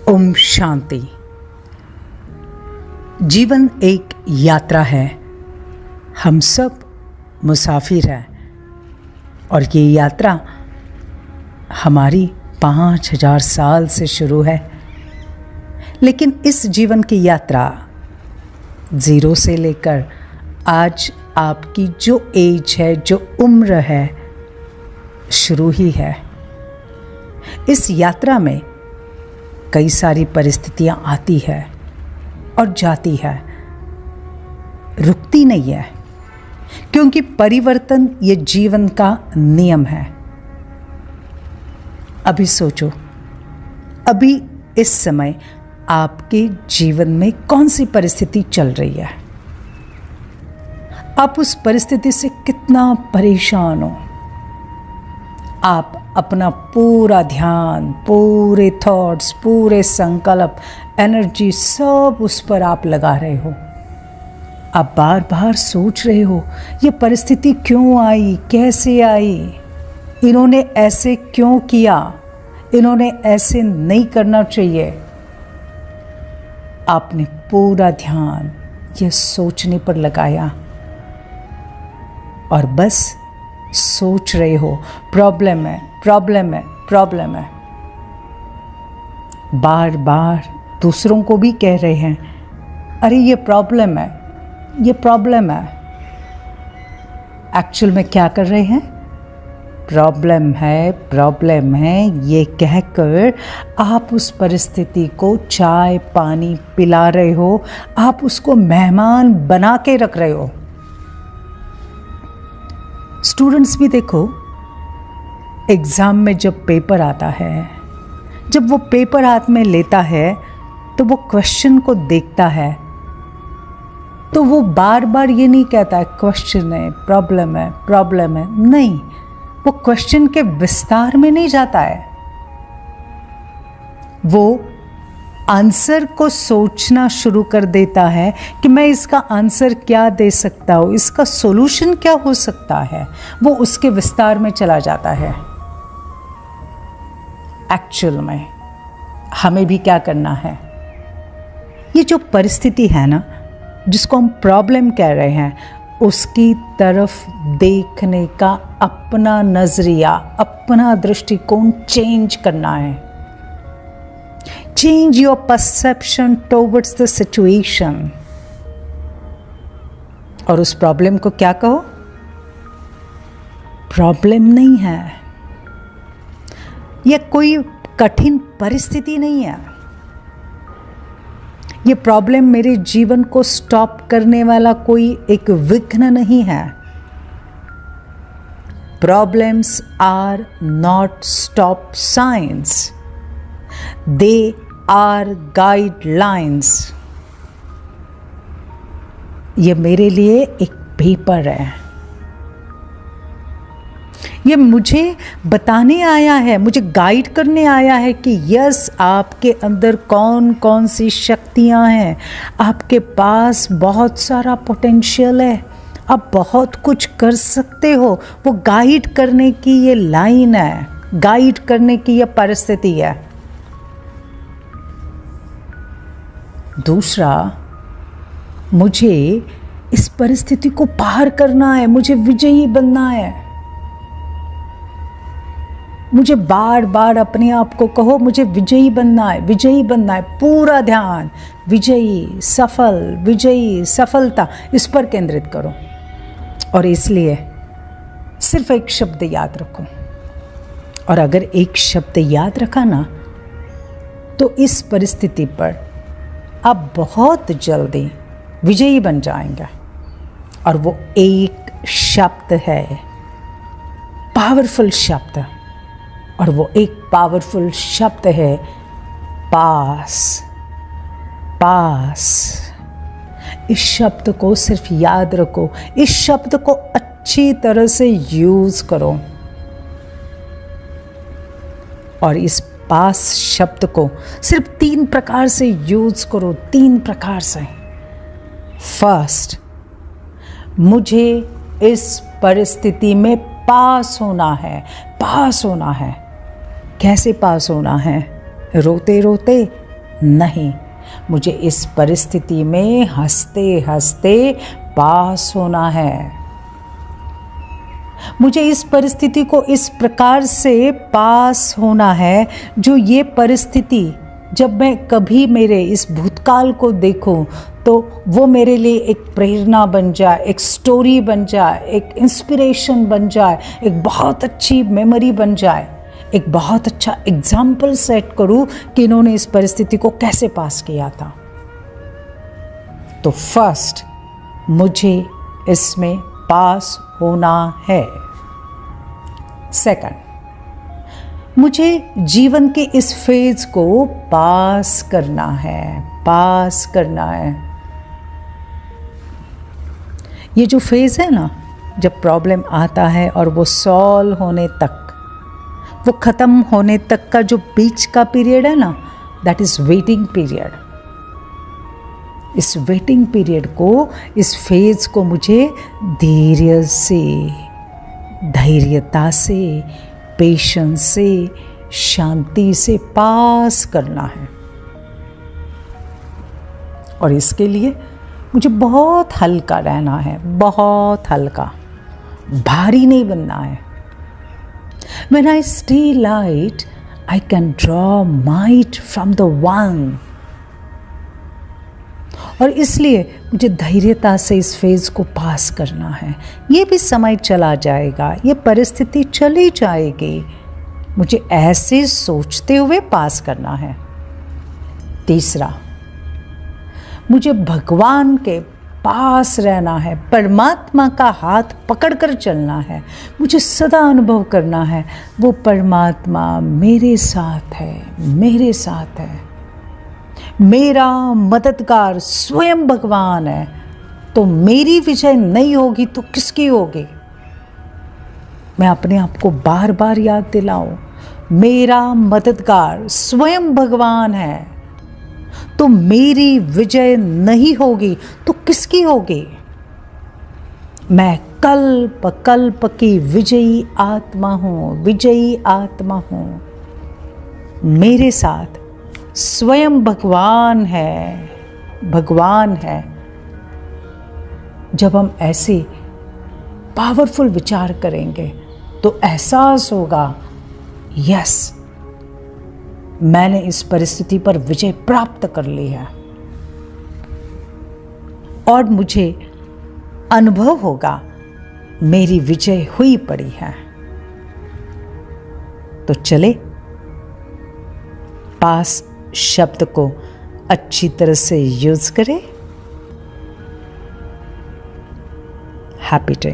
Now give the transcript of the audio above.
ओम शांति। जीवन एक यात्रा है। हम सब मुसाफिर हैं और ये यात्रा हमारी 5000 साल से शुरू है। लेकिन इस जीवन की यात्रा 0 से लेकर आज आपकी जो एज है, जो उम्र है, शुरू ही है। इस यात्रा में कई सारी परिस्थितियां आती है और जाती है, रुकती नहीं है, क्योंकि परिवर्तन ये जीवन का नियम है। अभी सोचो, अभी इस समय आपके जीवन में कौन सी परिस्थिति चल रही है? आप उस परिस्थिति से कितना परेशान हो? आप अपना पूरा ध्यान, पूरे थॉट्स, पूरे संकल्प, एनर्जी सब उस पर आप लगा रहे हो। आप बार बार सोच रहे हो, ये परिस्थिति क्यों आई, कैसे आई, इन्होंने ऐसे क्यों किया, इन्होंने ऐसे नहीं करना चाहिए। आपने पूरा ध्यान ये सोचने पर लगाया और बस सोच रहे हो, प्रॉब्लम है, प्रॉब्लम है, प्रॉब्लम है। बार बार दूसरों को भी कह रहे हैं, अरे ये प्रॉब्लम है, ये प्रॉब्लम है। एक्चुअल में क्या कर रहे हैं? प्रॉब्लम है, प्रॉब्लम है ये कहकर आप उस परिस्थिति को चाय पानी पिला रहे हो, आप उसको मेहमान बना के रख रहे हो। स्टूडेंट्स भी देखो, एग्ज़ाम में जब पेपर आता है, जब वो पेपर हाथ में लेता है तो वो क्वेश्चन को देखता है, तो वो बार बार ये नहीं कहता है क्वेश्चन है, प्रॉब्लम है, प्रॉब्लम है। नहीं, वो क्वेश्चन के विस्तार में नहीं जाता है। वो आंसर को सोचना शुरू कर देता है कि मैं इसका आंसर क्या दे सकता हूँ, इसका सॉल्यूशन क्या हो सकता है। वो उसके विस्तार में चला जाता है। एक्चुअल में हमें भी क्या करना है? ये जो परिस्थिति है ना, जिसको हम प्रॉब्लम कह रहे हैं, उसकी तरफ देखने का अपना नजरिया, अपना दृष्टिकोण चेंज करना है। Change your perception towards the situation। और उस प्रॉब्लम को क्या कहो? प्रॉब्लम नहीं है, यह कोई कठिन परिस्थिति नहीं है। ये प्रॉब्लम मेरे जीवन को स्टॉप करने वाला कोई एक विघ्न नहीं है। Problems are not stop signs, they are guidelines. ये मेरे लिए एक पेपर है, ये मुझे बताने आया है, मुझे गाइड करने आया है कि यस, आपके अंदर कौन कौन सी शक्तियां हैं। आपके पास बहुत सारा पोटेंशियल है, आप बहुत कुछ कर सकते हो। वो गाइड करने की ये लाइन है, गाइड करने की ये परिस्थिति है। दूसरा, मुझे इस परिस्थिति को पार करना है, मुझे विजयी बनना है। मुझे बार बार अपने आप को कहो, मुझे विजयी बनना है, विजयी बनना है। पूरा ध्यान विजयी, सफल, विजयी, सफलता, इस पर केंद्रित करो। और इसलिए सिर्फ एक शब्द याद रखो, और अगर एक शब्द याद रखा ना, तो इस परिस्थिति पर आप बहुत जल्दी विजयी बन जाएंगे। और वो एक शब्द है, पावरफुल शब्द, और वो एक पावरफुल शब्द है पास। पास, इस शब्द को सिर्फ याद रखो, इस शब्द को अच्छी तरह से यूज करो। और इस पास शब्द को सिर्फ 3 प्रकार से यूज करो, 3 प्रकार से। फर्स्ट, मुझे इस परिस्थिति में पास होना है, पास होना है। कैसे पास होना है? रोते रोते नहीं, मुझे इस परिस्थिति में हंसते हंसते पास होना है। मुझे इस परिस्थिति को इस प्रकार से पास होना है, जो ये परिस्थिति जब मैं कभी मेरे इस भूतकाल को देखूं तो वो मेरे लिए एक प्रेरणा बन जाए, एक स्टोरी बन जाए, एक इंस्पिरेशन बन जाए, एक बहुत अच्छी मेमोरी बन जाए, एक बहुत अच्छा एग्जाम्पल सेट करूं कि इन्होंने इस परिस्थिति को कैसे पास किया था। तो फर्स्ट मुझे इसमें पास होना है। सेकंड, मुझे जीवन के इस फेज को पास करना है, पास करना है। ये जो फेज है ना, जब प्रॉब्लम आता है और वो सॉल्व होने तक, वो ख़त्म होने तक का जो बीच का पीरियड है ना, दैट इज़ वेटिंग पीरियड। इस वेटिंग पीरियड को, इस फेज को मुझे धैर्य से, धैर्यता से, पेशेंस से, शांति से पास करना है। और इसके लिए मुझे बहुत हल्का रहना है, बहुत हल्का, भारी नहीं बनना है। When I stay light, I can draw might from the one. और इसलिए मुझे धैर्यता से इस फेज़ को पास करना है। ये भी समय चला जाएगा, ये परिस्थिति चली जाएगी, मुझे ऐसे सोचते हुए पास करना है। तीसरा, मुझे भगवान के पास रहना है, परमात्मा का हाथ पकड़कर चलना है। मुझे सदा अनुभव करना है वो परमात्मा मेरे साथ है, मेरे साथ है। मेरा मददगार स्वयं भगवान है, तो मेरी विजय नहीं होगी तो किसकी होगी? मैं अपने आप को बार बार याद दिलाऊं, मेरा मददगार स्वयं भगवान है, तो मेरी विजय नहीं होगी तो किसकी होगी? मैं कल्प कल्प की विजयी आत्मा हूँ, विजयी आत्मा हूँ। मेरे साथ स्वयं भगवान है, भगवान है। जब हम ऐसे पावरफुल विचार करेंगे तो एहसास होगा, यस, मैंने इस परिस्थिति पर विजय प्राप्त कर ली है। और मुझे अनुभव होगा मेरी विजय हुई पड़ी है। तो चले पास शब्द को अच्छी तरह से यूज करें। Happy day.